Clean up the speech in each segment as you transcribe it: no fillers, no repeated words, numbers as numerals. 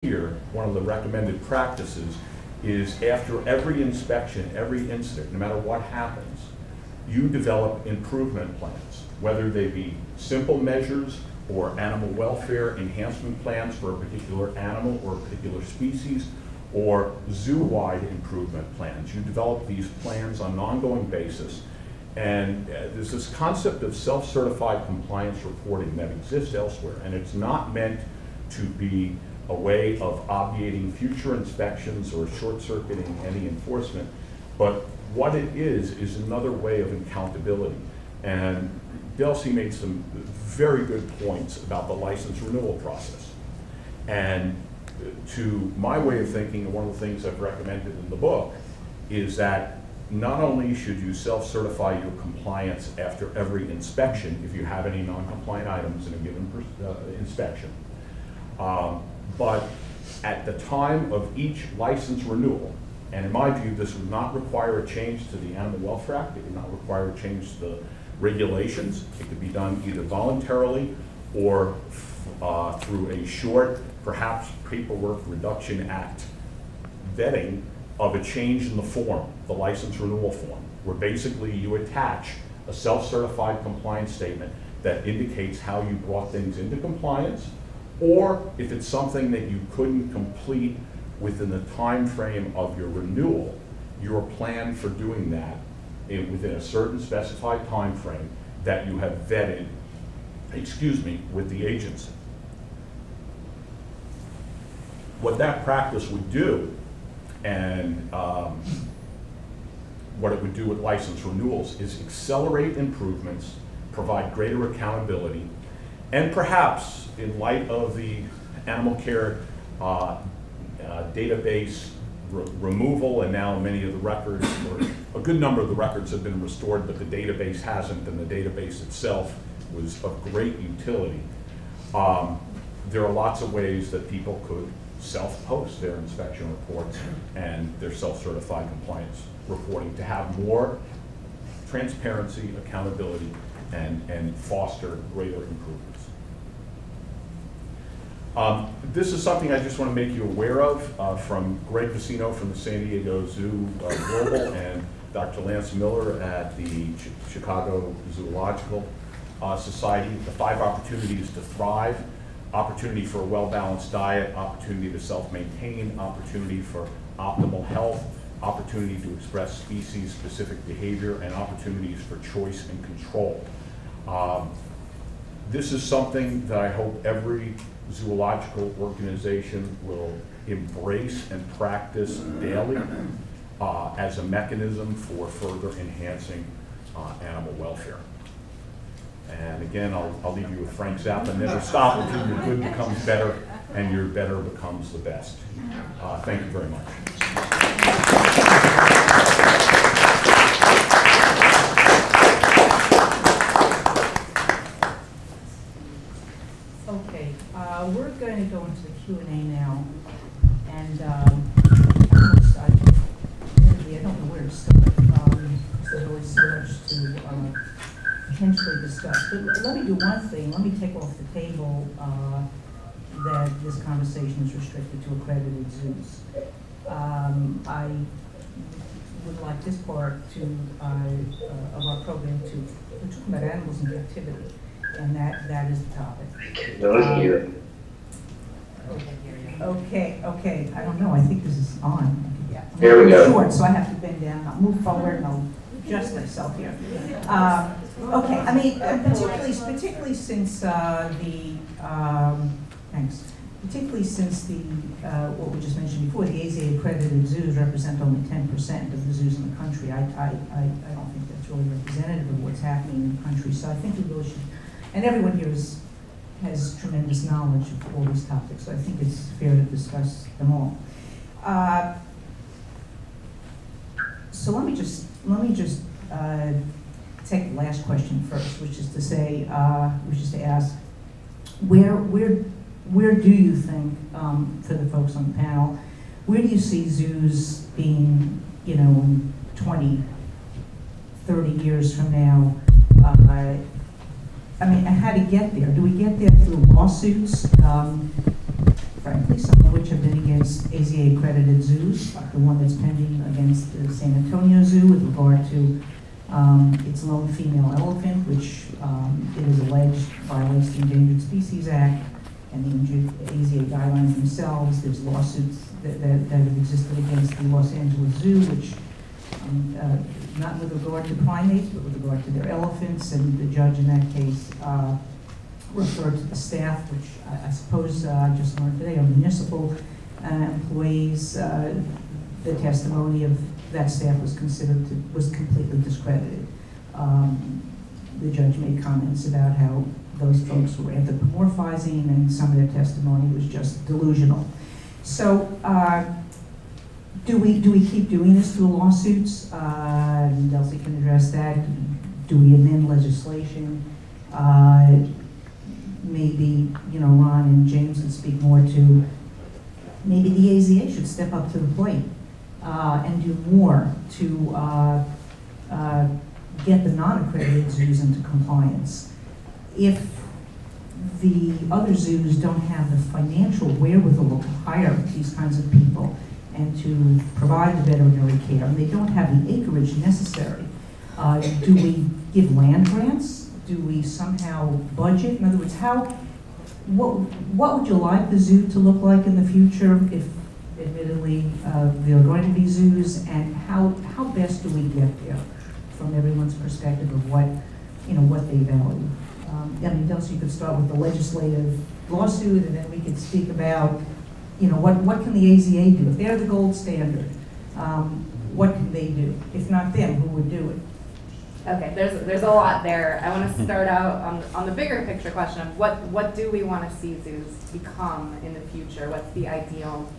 here, one of the recommended practices is after every inspection, every incident, no matter what happens, you develop improvement plans, whether they be simple measures or animal welfare enhancement plans for a particular animal or a particular species, or zoo-wide improvement plans. You develop these plans on an ongoing basis, and there's this concept of self-certified compliance reporting that exists elsewhere, and it's not meant to be a way of obviating future inspections or short-circuiting any enforcement, but what it is another way of accountability. And Delcy made some very good points about the license renewal process. And to my way of thinking, and one of the things I've recommended in the book, is that not only should you self-certify your compliance after every inspection, if you have any non-compliant items in a given inspection, but at the time of each license renewal, and in my view, this would not require a change to the Animal Welfare Act, it would not require a change to the regulations. It could be done either voluntarily or through a short, perhaps Paperwork Reduction Act vetting of a change in the form, the license renewal form, where basically you attach a self-certified compliance statement that indicates how you brought things into compliance, or if it's something that you couldn't complete within the time frame of your renewal, your plan for doing that within a certain specified time frame that you have vetted, with the agency. What that practice would do, and what it would do with license renewals, is accelerate improvements, provide greater accountability, and perhaps in light of the animal care database removal, and now many of the records, or a good number of the records have been restored, but the database hasn't, and the database itself was of great utility. There are lots of ways that people could self-post their inspection reports and their self-certified compliance reporting to have more transparency, accountability, and foster greater improvements. This is something I just want to make you aware of from Greg Vicino from the San Diego Zoo Global and Dr. Lance Miller at the Chicago Zoological Society. The 5 opportunities to thrive: opportunity for a well-balanced diet, opportunity to self-maintain, opportunity for optimal health, opportunity to express species-specific behavior, and opportunities for choice and control. This is something that I hope every zoological organization will embrace and practice daily as a mechanism for further enhancing animal welfare. And again, I'll leave you with Frank Zappa: never stop until your good becomes better and your better becomes the best. Thank you very much. Okay, we're going to go into the Q&A now, and I don't know where to start. There's always so much to potentially discuss. But let me do one thing. Let me take off the table that this conversation is restricted to accredited zoos. I would like this part of our program to, we're talking about animals in captivity, and that is the topic. Okay. I don't know. I think this is on. Yeah. Here we go. Short, so I have to bend down. I'll move forward and I'll adjust myself here. Okay. I mean, particularly since Particularly since what we just mentioned before, the AZA accredited zoos represent only 10% of the zoos in the country. I don't think that's really representative of what's happening in the country. So I think we really should, and everyone here has tremendous knowledge of all these topics, so I think it's fair to discuss them all. So let me just take the last question first, which is to ask, where do you think, for the folks on the panel, where do you see zoos being, 20, 30 years from now? I mean, how to get there? Do we get there through lawsuits? frankly, some of which have been against AZA-accredited zoos, like the one that's pending against the San Antonio Zoo with regard to its lone female elephant, which it is alleged violates the Endangered Species Act and the AZA guidelines themselves. There's lawsuits that have existed against the Los Angeles Zoo, which not with regard to primates, but with regard to their elephants, and the judge in that case referred to the staff, which I suppose I just learned today are municipal employees. The testimony of that staff was completely discredited. The judge made comments about how those folks were anthropomorphizing, and some of their testimony was just delusional. So, do we keep doing this through lawsuits? Delcy can address that. Do we amend legislation? Maybe, Ron and James would speak more to, maybe the AZA should step up to the plate and do more to get the non-accredited zoos into compliance. If the other zoos don't have the financial wherewithal to hire these kinds of people and to provide the veterinary care, and they don't have the acreage necessary, do we give land grants? Do we somehow budget? In other words, what would you like the zoo to look like in the future if, admittedly, there are going to be zoos, and how best do we get there from everyone's perspective of what they value? Delcy, you could start with the legislative lawsuit, and then we could speak about, what can the AZA do? If they're the gold standard, what can they do? If not them, who would do it? Okay, there's a lot there. I want to start out on the bigger picture question of what do we want to see zoos become in the future? What's the ideal?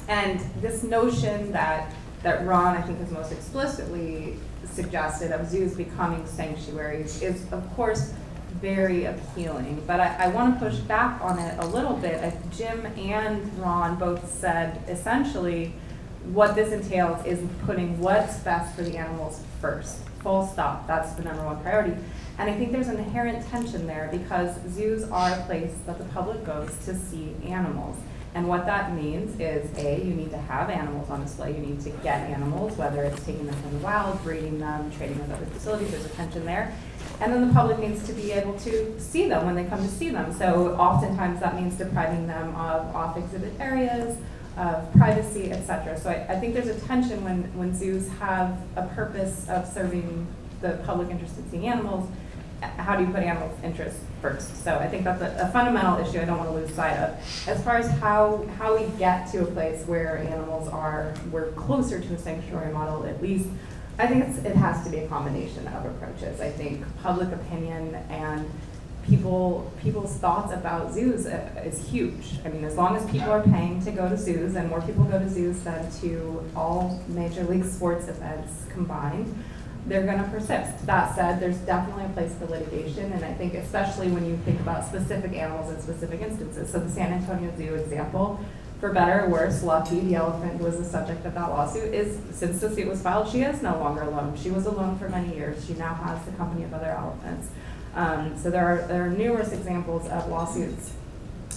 And this notion that Ron, I think, has most explicitly suggested of zoos becoming sanctuaries is, of course, very appealing. But I want to push back on it a little bit. Jim and Ron both said essentially what this entails is putting what's best for the animals first. Full stop. That's the number one priority. And I think there's an inherent tension there because zoos are a place that the public goes to see animals. And what that means is, A, you need to have animals on display. You need to get animals, whether it's taking them from the wild, breeding them, trading with other facilities. There's a tension there. And then the public needs to be able to see them when they come to see them. So oftentimes that means depriving them of off-exhibit areas, of privacy, etc. So I think there's a tension when zoos have a purpose of serving the public interest in seeing animals. How do you put animals' interests first? So I think that's a fundamental issue I don't want to lose sight of. As far as how we get to a place where animals we're closer to a sanctuary model at least, I think it has to be a combination of approaches. I think public opinion and people's thoughts about zoos is huge. I mean, as long as people are paying to go to zoos, and more people go to zoos than to all major league sports events combined, they're going to persist. That said, there's definitely a place for litigation, and I think especially when you think about specific animals in specific instances. So the San Antonio Zoo example, for better or worse, Lucky, the elephant who was the subject of that lawsuit, since the suit was filed, she is no longer alone. She was alone for many years. She now has the company of other elephants. So there are numerous examples of lawsuits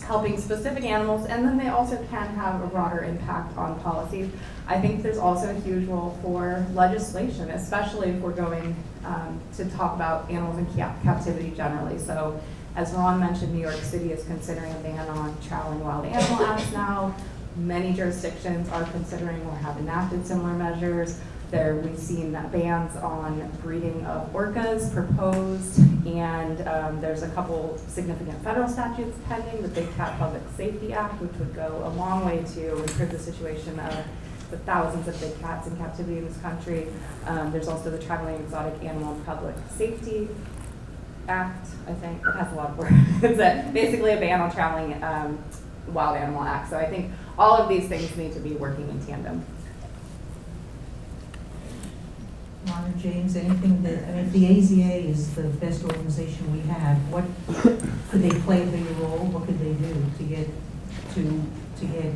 helping specific animals, and then they also can have a broader impact on policies. I think there's also a huge role for legislation, especially if we're going to talk about animals in captivity generally. So as Ron mentioned, New York City is considering a ban on traveling wild animal acts now. Many jurisdictions are considering or have enacted similar measures. We've seen bans on breeding of orcas proposed, and there's a couple significant federal statutes pending, the Big Cat Public Safety Act, which would go a long way to improve the situation of the thousands of big cats in captivity in this country. There's also the Traveling Exotic Animal Public Safety Act, I think. It has a lot of words. It's basically a ban on traveling wild animal act. So I think all of these things need to be working in tandem. Ron and James, anything that, if the AZA is the best organization we have, what could they play a bigger role? What could they do to get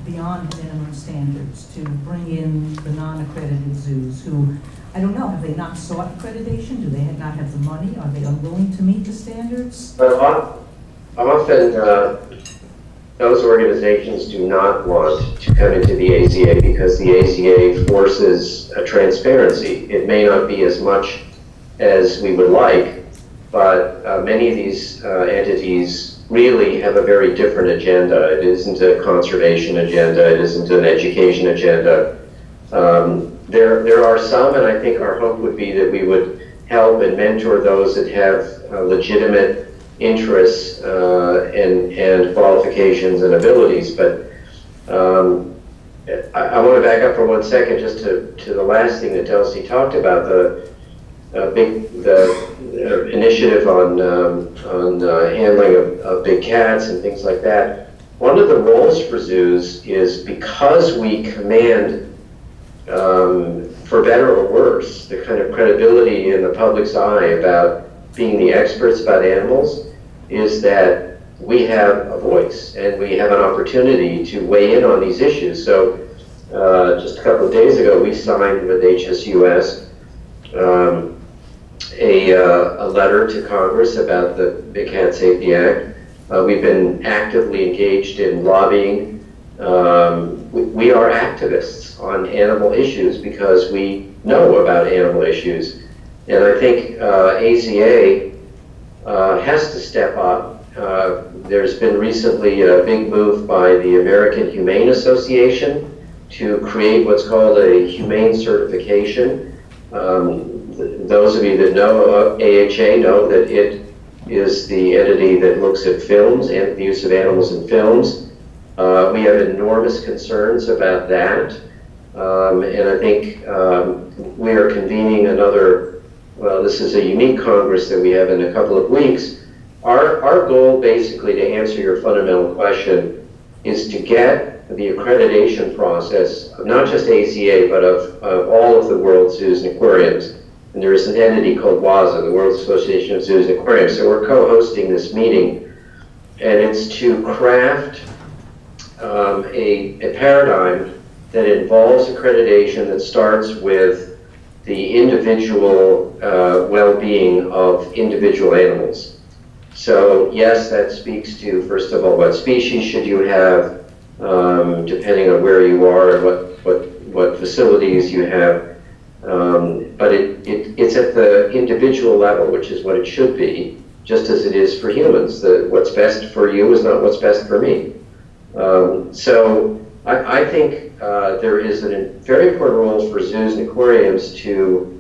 beyond minimum standards, to bring in the non-accredited zoos who, I don't know, have they not sought accreditation? Do they not have the money? Are they unwilling to meet the standards? I'm often those organizations do not want to come into the AZA because the AZA forces a transparency. It may not be as much as we would like, but many of these entities really have a very different agenda. It isn't a conservation agenda, it isn't an education agenda. There are some, and I think our hope would be that we would help and mentor those that have legitimate interests and qualifications and abilities. But I want to back up for 1 second just to the last thing that Delcy talked about, the initiative on handling of big cats and things like that. One of the roles for zoos is, because we command, for better or worse, the kind of credibility in the public's eye about being the experts about animals, is that we have a voice and we have an opportunity to weigh in on these issues. So just a couple of days ago, we signed with HSUS a letter to Congress about the Big Cat Safety Act. We've been actively engaged in lobbying. We are activists on animal issues because we know about animal issues. And I think AZA has to step up. There's been recently a big move by the American Humane Association to create what's called a humane certification. Those of you that know AHA know that it is the entity that looks at films and the use of animals in films. We have enormous concerns about that. And I think we are convening another, well, this is a unique Congress that we have in a couple of weeks. Our goal, basically, to answer your fundamental question, is to get the accreditation process of not just AZA, but of all of the world zoos and aquariums. And there is an entity called WAZA, the World Association of Zoos and Aquariums. So we're co-hosting this meeting, and it's to craft a paradigm that involves accreditation that starts with the individual well-being of individual animals. So yes, that speaks to, first of all, what species should you have, depending on where you are and what facilities you have. But it's at the individual level, which is what it should be, just as it is for humans. What's best for you is not what's best for me. So I think there is a very important role for zoos and aquariums to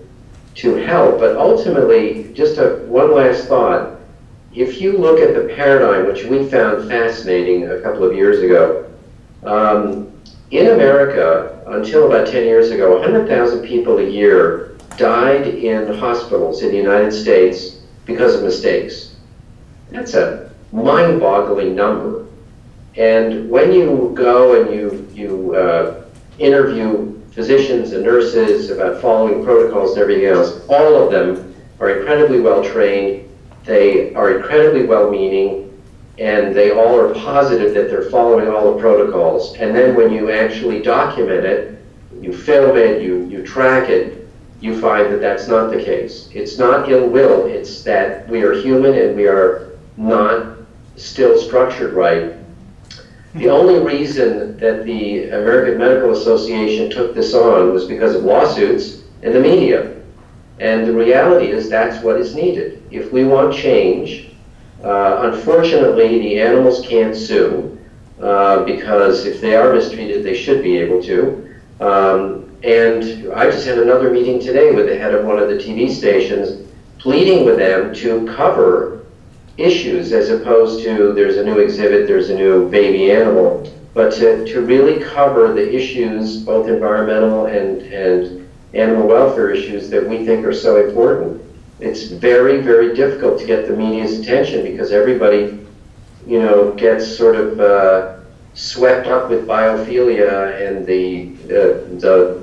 help. But ultimately, just one last thought. If you look at the paradigm, which we found fascinating a couple of years ago, in America, until about 10 years ago, 100,000 people a year died in hospitals in the United States because of mistakes. That's a mind-boggling number. And when you go and you interview physicians and nurses about following protocols and everything else, all of them are incredibly well-trained, they are incredibly well-meaning, and they all are positive that they're following all the protocols. And then when you actually document it, you film it, you track it, you find that that's not the case. It's not ill will, it's that we are human and we are not still structured right. The only reason that the American Medical Association took this on was because of lawsuits and the media. And the reality is that's what is needed. If we want change, unfortunately, the animals can't sue because if they are mistreated, they should be able to. And I just had another meeting today with the head of one of the TV stations, pleading with them to cover issues as opposed to there's a new exhibit, there's a new baby animal, but to really cover the issues, both environmental and animal welfare issues that we think are so important. It's very, very difficult to get the media's attention because everybody, gets sort of swept up with biophilia and the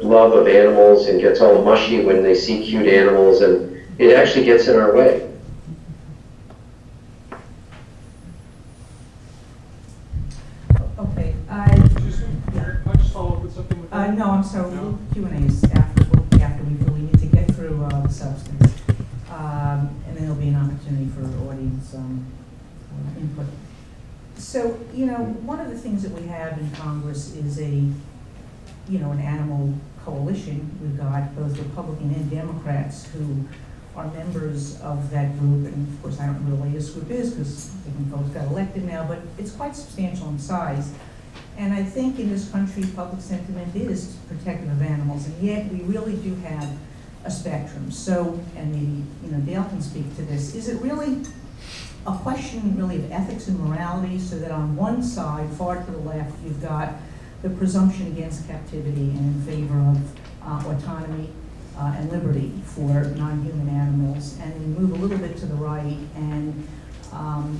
love of animals and gets all mushy when they see cute animals, and it actually gets in our way. Okay, I just follow up with something with that. no, I'm sorry, No? Q&As after we need to get through the substance. And then there'll be an opportunity for audience input. So, one of the things that we have in Congress is an animal coalition. We've got both Republican and Democrats who are members of that group, and of course, I don't know what this group is because different folks got elected now, but it's quite substantial in size. And I think in this country, public sentiment is protective of animals, and yet we really do have a spectrum. So, and maybe, Dale can speak to this, is it really a question really of ethics and morality, so that on one side, far to the left, you've got the presumption against captivity and in favor of autonomy and liberty for non-human animals, and then move a little bit to the right, and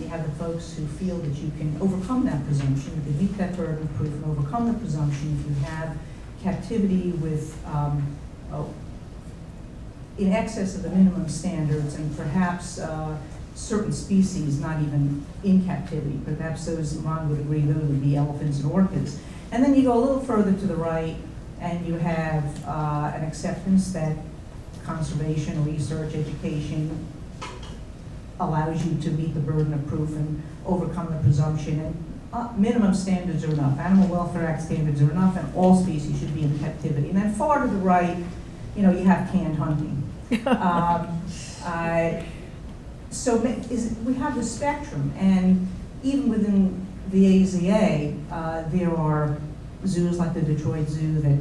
you have the folks who feel that you can overcome that presumption, you can meet that burden of proof and overcome the presumption if you have captivity with in excess of the minimum standards, and perhaps certain species not even in captivity. Perhaps those, Ron would agree, those would be elephants and orchids. And then you go a little further to the right, and you have an acceptance that conservation, research, education allows you to meet the burden of proof and overcome the presumption. And minimum standards are enough. Animal Welfare Act standards are enough, and all species should be in captivity. And then far to the right, you have canned hunting. So we have the spectrum, and even within the AZA, there are zoos like the Detroit Zoo that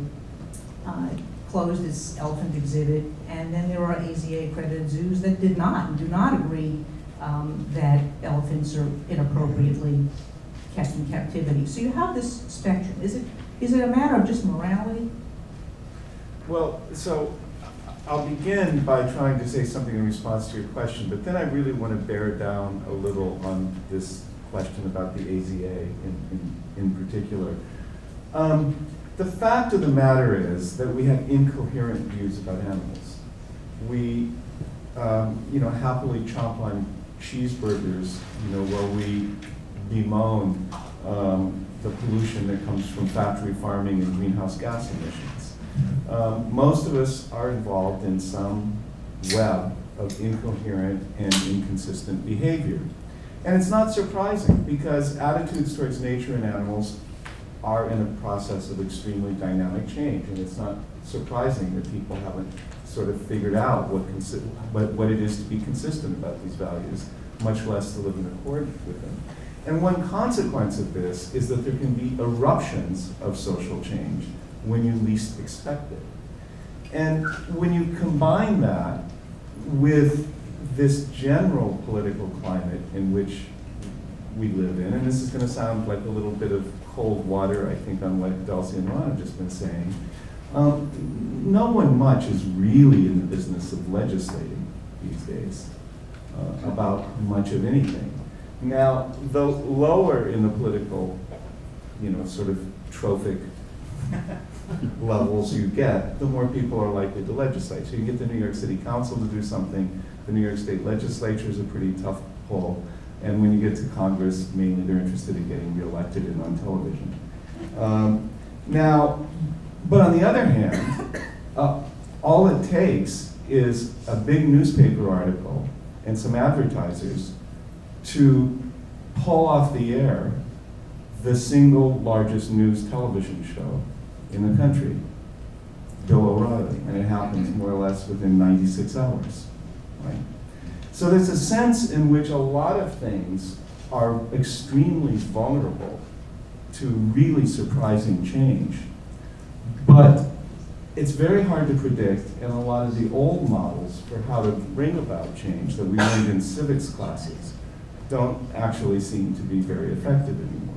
closed its elephant exhibit, and then there are AZA accredited zoos that did not and do not agree that elephants are inappropriately kept in captivity. So you have this spectrum. Is it a matter of just morality? Well, so I'll begin by trying to say something in response to your question, but then I really want to bear down a little on this question about the AZA in particular. The fact of the matter is that we have incoherent views about animals. We, happily chomp on cheeseburgers, while we bemoan the pollution that comes from factory farming and greenhouse gas emissions. Most of us are involved in some web of incoherent and inconsistent behavior. And it's not surprising, because attitudes towards nature and animals are in a process of extremely dynamic change, and it's not surprising that people haven't sort of figured out what it is to be consistent about these values, much less to live in accord with them. And one consequence of this is that there can be eruptions of social change when you least expect it. And when you combine that with this general political climate in which we live in, and this is going to sound like a little bit of cold water, I think, on what Delcianna have just been saying, no one much is really in the business of legislating these days about much of anything. Now, the lower in the political, sort of trophic levels you get, the more people are likely to legislate. So you get the New York City Council to do something, the New York State Legislature is a pretty tough pull, and when you get to Congress, mainly they're interested in getting reelected and on television. But on the other hand, all it takes is a big newspaper article and some advertisers to pull off the air the single largest news television show in the country, Bill O'Reilly, and it happens more or less within 96 hours, right? So there's a sense in which a lot of things are extremely vulnerable to really surprising change, but it's very hard to predict, and a lot of the old models for how to bring about change that we learned in civics classes don't actually seem to be very effective anymore.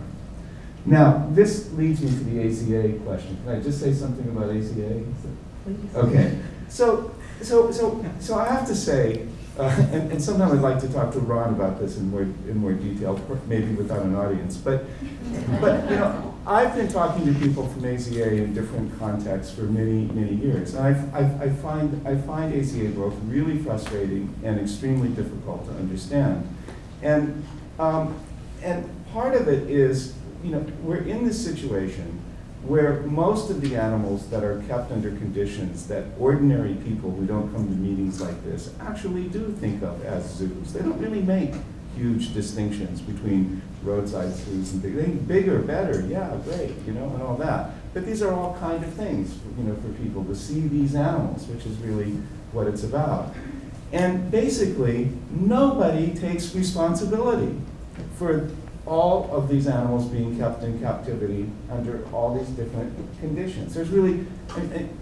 Now, this leads me to the AZA question. Can I just say something about AZA? Please. Okay. So I have to say, and sometimes I'd like to talk to Ron about this in more detail, maybe without an audience. But I've been talking to people from AZA in different contexts for many years, and I find AZA growth really frustrating and extremely difficult to understand. And part of it is, we're in this situation where most of the animals that are kept under conditions that ordinary people who don't come to meetings like this actually do think of as zoos. They don't really make huge distinctions between roadside zoos and bigger, better, yeah, great, you know, and all that. But these are all kind of things, you know, for people to see these animals, which is really what it's about. And basically, nobody takes responsibility for all of these animals being kept in captivity under all these different conditions. There's really,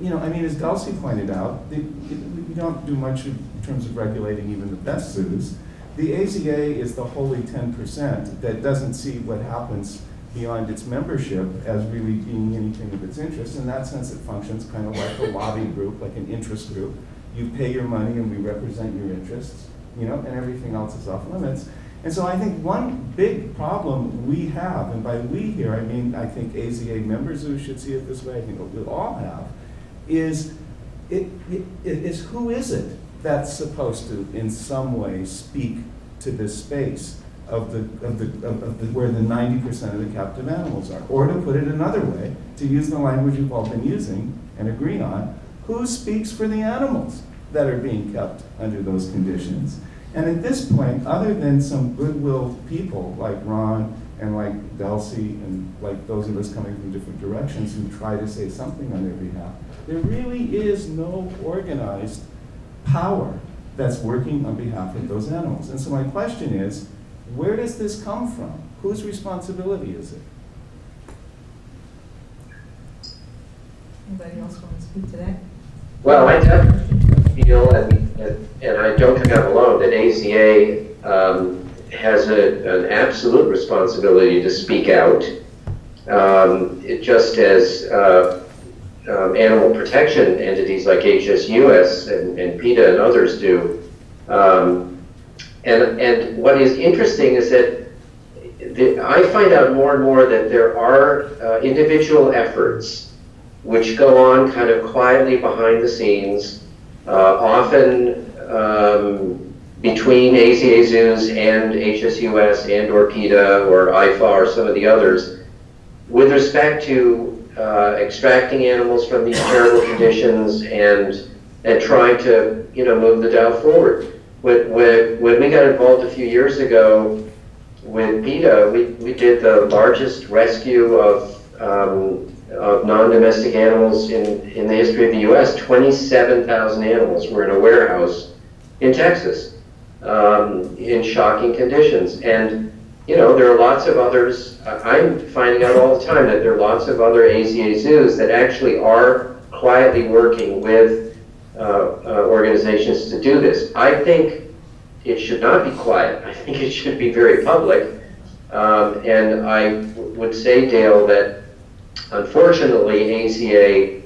you know, I mean, as Delcy pointed out, we don't do much in terms of regulating even the best zoos. The AZA is the holy 10% that doesn't see what happens beyond its membership as really being anything of its interest. In that sense, it functions kind of like a lobby group, like an interest group. You pay your money and we represent your interests, you know, and everything else is off limits. And so I think one big problem we have, and by we here, I mean, I think AZA member zoos should see it this way, I think we all have, is who is it that's supposed to, in some way, speak to this space of where the 90% of the captive animals are? Or to put it another way, to use the language we've all been using and agree on, who speaks for the animals that are being kept under those conditions? And at this point, other than some goodwill people like Ron and like Delcy and like those of us coming from different directions who try to say something on their behalf, there really is no organized power that's working on behalf of those animals. And so my question is, where does this come from? Whose responsibility is it? Anybody else want to speak to that? Well, I definitely feel, and I don't think I'm alone, that AZA has an absolute responsibility to speak out, just as animal protection entities like HSUS and PETA and others do. And what is interesting is that I find out more and more that there are individual efforts which go on kind of quietly behind the scenes, often between AZA zoos and HSUS and or PETA or IFA or some of the others, with respect to extracting animals from these terrible conditions and trying to, you know, move the dial forward. When we got involved a few years ago with PETA, we did the largest rescue of non-domestic animals in the history of the U.S. 27,000 animals were in a warehouse in Texas in shocking conditions. And, you know, there are lots of others. I'm finding out all the time that there are lots of other AZA zoos that actually are quietly working with organizations to do this. I think it should not be quiet. I think it should be very public. And I would say, Dale, that unfortunately, AZA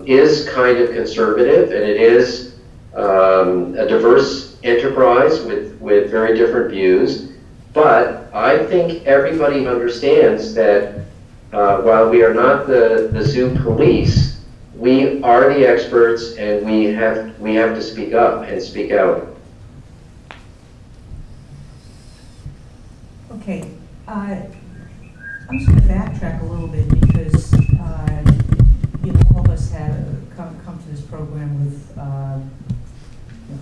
is kind of conservative, and it is a diverse enterprise with very different views. But I think everybody understands that while we are not the zoo police, we are the experts, and we have to speak up and speak out. Okay, I'm just going to backtrack a little bit because you know, all of us have come to this program with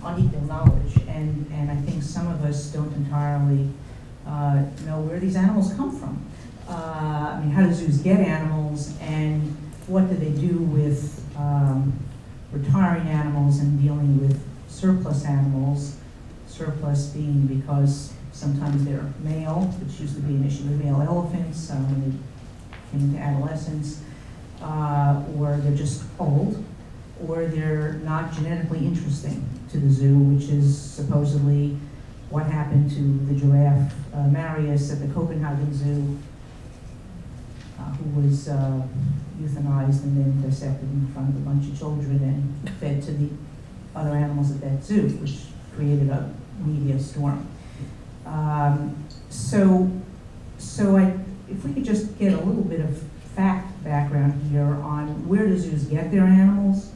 unequal knowledge, and I think some of us don't entirely know where these animals come from. I mean, how do zoos get animals, and what do they do with retiring animals and dealing with surplus animals? Surplus being because sometimes they're male, which used to be an issue with male elephants when they came into adolescence, or they're just old, or they're not genetically interesting to the zoo, which is supposedly what happened to the giraffe Marius at the Copenhagen Zoo, who was euthanized and then dissected in front of a bunch of children and fed to the other animals at that zoo, which created a media storm. If we could just get a little bit of fact background here on where do zoos get their animals.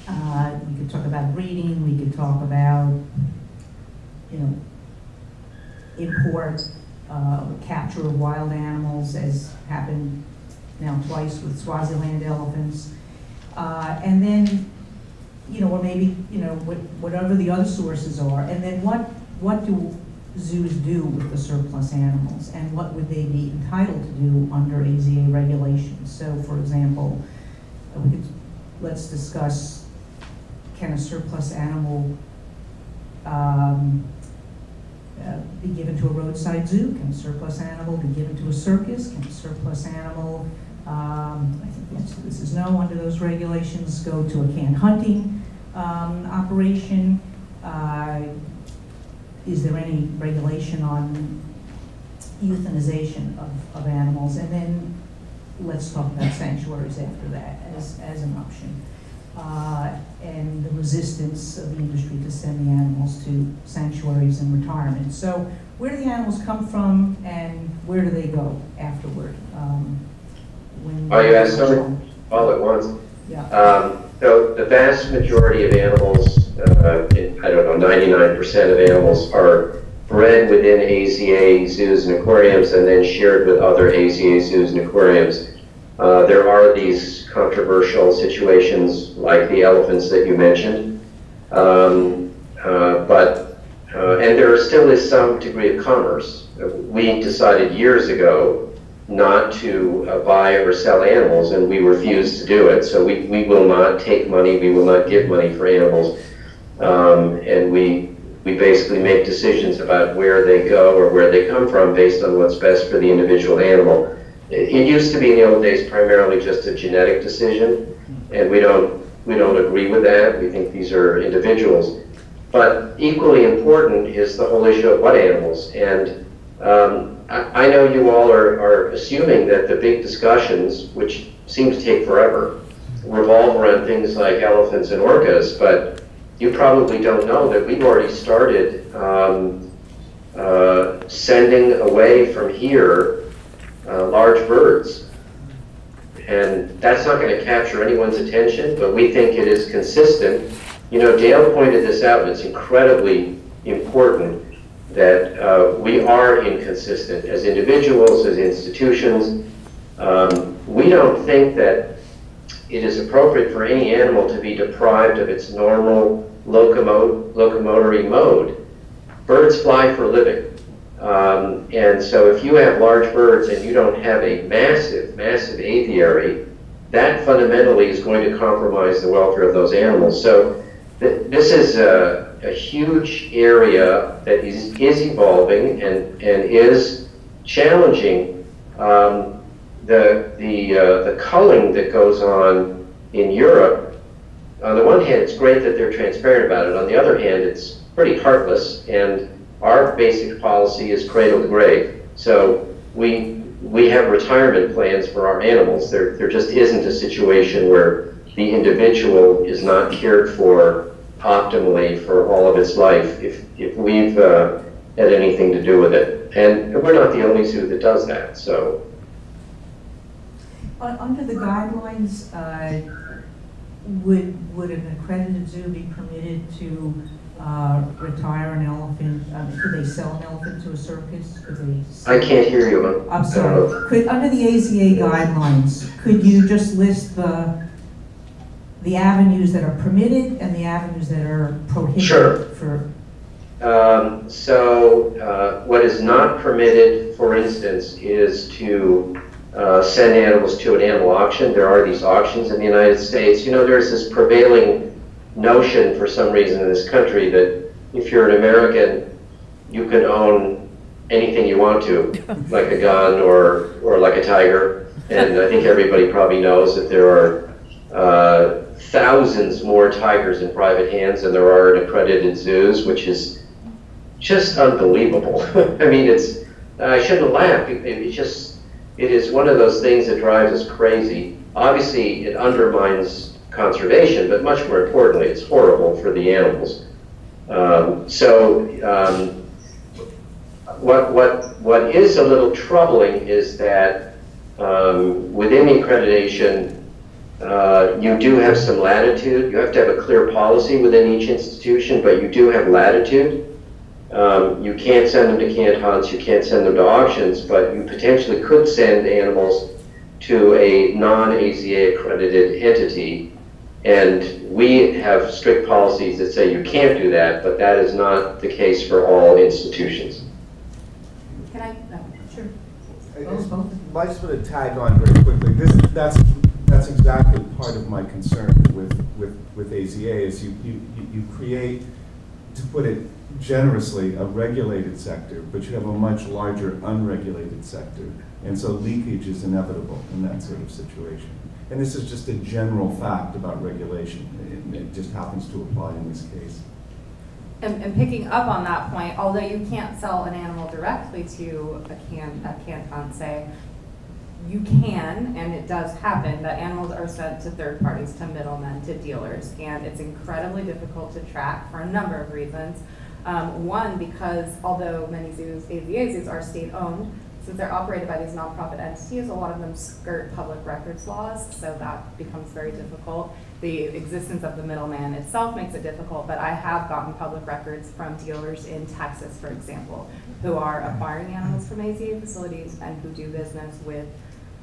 We could talk about breeding, we could talk about, you know, import, capture of wild animals, as happened now twice with Swaziland elephants. And then, you know, or maybe, you know, whatever the other sources are, and then what what do zoos do with the surplus animals, and what would they be entitled to do under AZA regulations? So, for example, let's discuss, can a surplus animal be given to a roadside zoo? Can a surplus animal be given to a circus? Can a surplus animal, I think the answer to this is no, under those regulations, go to a canned hunting operation? Is there any regulation on euthanization of animals? And then let's talk about sanctuaries after that as an option. And the resistance of the industry to send the animals to sanctuaries and retirement. So where do the animals come from, and where do they go afterward? Oh, you asked something all at once. Yeah. So the vast majority of animals, I don't know, 99% of animals are bred within AZA zoos and aquariums and then shared with other AZA zoos and aquariums. There are these controversial situations like the elephants that you mentioned, and there still is some degree of commerce. We decided years ago not to buy or sell animals, and we refused to do it. So we will not take money, we will not give money for animals, and we basically make decisions about where they go or where they come from based on what's best for the individual animal. It used to be in the old days primarily just a genetic decision, and we don't agree with that. We think these are individuals. But equally important is the whole issue of what animals. And I know you all are assuming that the big discussions, which seem to take forever, revolve around things like elephants and orcas, but you probably don't know that we've already started sending away from here large birds. And that's not going to capture anyone's attention, but we think it is consistent. You know, Dale pointed this out, and it's incredibly important that we are inconsistent as individuals, as institutions. We don't think that it is appropriate for any animal to be deprived of its normal locomotory mode. Birds fly for a living. And so if you have large birds and you don't have a massive, massive aviary, that fundamentally is going to compromise the welfare of those animals. So this is a huge area that is evolving and is challenging. The culling that goes on in Europe, on the one hand, it's great that they're transparent about it. On the other hand, it's pretty heartless, and our basic policy is cradle to grave. So we have retirement plans for our animals. There just isn't a situation where the individual is not cared for optimally for all of its life if we've had anything to do with it. And we're not the only zoo that does that, so. Under the guidelines, would an accredited zoo be permitted to retire an elephant? Could they sell an elephant to a circus? Could they? I can't hear you. I'm sorry. Under the AZA guidelines, could you just list the avenues that are permitted and the avenues that are prohibited? Sure. What is not permitted, for instance, is to send animals to an animal auction. There are these auctions in the United States. You know, there's this prevailing notion for some reason in this country that if you're an American, you can own anything you want to, like a gun or like a tiger. And I think everybody probably knows that there are thousands more tigers in private hands than there are in accredited zoos, which is just unbelievable. I mean, I shouldn't laugh. It is one of those things that drives us crazy. Obviously, it undermines conservation, but much more importantly, it's horrible for the animals. What is a little troubling is that within accreditation, you do have some latitude. You have to have a clear policy within each institution, but you do have latitude. You can't send them to canned hunts, you can't send them to auctions, but you potentially could send animals to a non-AZA accredited entity. And we have strict policies that say you can't do that, but that is not the case for all institutions. Can I? Sure. I just want to tag on very quickly. That's exactly part of my concern with AZA is you create, to put it generously, a regulated sector, but you have a much larger unregulated sector. And so leakage is inevitable in that sort of situation. And this is just a general fact about regulation. It just happens to apply in this case. And picking up on that point, although you can't sell an animal directly to a canton, say, you can, and it does happen, that animals are sent to third parties, to middlemen, to dealers, and it's incredibly difficult to track for a number of reasons. One, because although many zoos, AZA zoos, are state-owned, since they're operated by these nonprofit entities, a lot of them skirt public records laws, so that becomes very difficult. The existence of the middleman itself makes it difficult, but I have gotten public records from dealers in Texas, for example, who are acquiring animals from AZA facilities and who do business with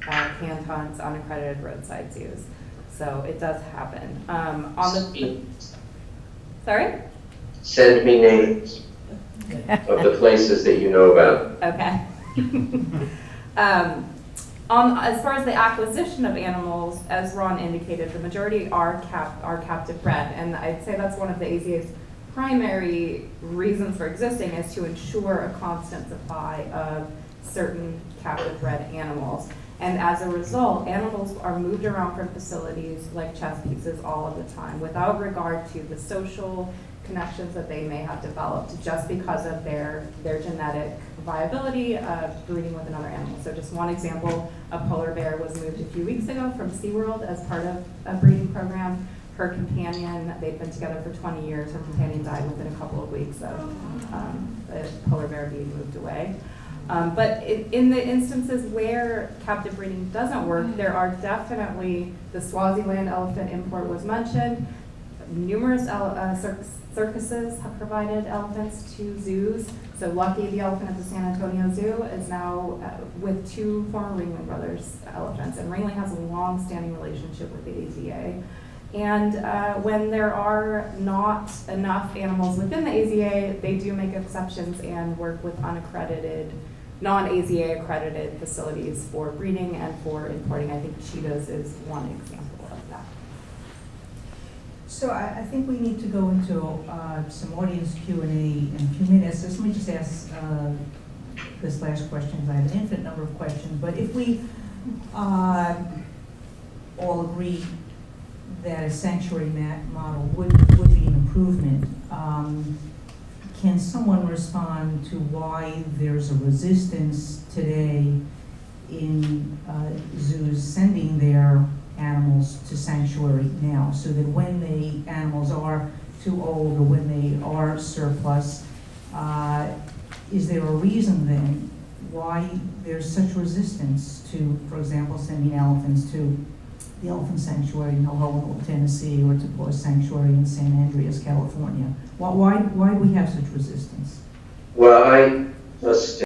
cantons, unaccredited roadside zoos. So it does happen. Sorry? Send me names of the places that you know about. Okay. As far as the acquisition of animals, as Ron indicated, the majority are captive bred, and I'd say that's one of the AZA's primary reasons for existing is to ensure a constant supply of certain captive bred animals. And as a result, animals are moved around from facilities like chess pieces all of the time without regard to the social connections that they may have developed just because of their genetic viability of breeding with another animal. So just one example, a polar bear was moved a few weeks ago from SeaWorld as part of a breeding program. Her companion, they'd been together for 20 years, her companion died within a couple of weeks of the polar bear being moved away. But in the instances where captive breeding doesn't work, there are definitely, the Swaziland elephant import was mentioned, numerous circuses have provided elephants to zoos. So Lucky, the elephant at the San Antonio Zoo, is now with two former Ringling Brothers elephants. And Ringling has a long-standing relationship with the AZA. And when there are not enough animals within the AZA, they do make exceptions and work with unaccredited, non-AZA accredited facilities for breeding and for importing. I think cheetahs is one example of that. So I think we need to go into some audience Q&A in a few minutes. Let me just ask this last question. I have an infinite number of questions, but if we all agree that a sanctuary model would be an improvement, can someone respond to why there's a resistance today in zoos sending their animals to sanctuary now, so that when the animals are too old or when they are surplus, is there a reason then why there's such resistance to, for example, sending elephants to the elephant sanctuary in Hohenwald, Tennessee, or to Paw Sanctuary in San Andreas, California? Why do we have such resistance? Well, I must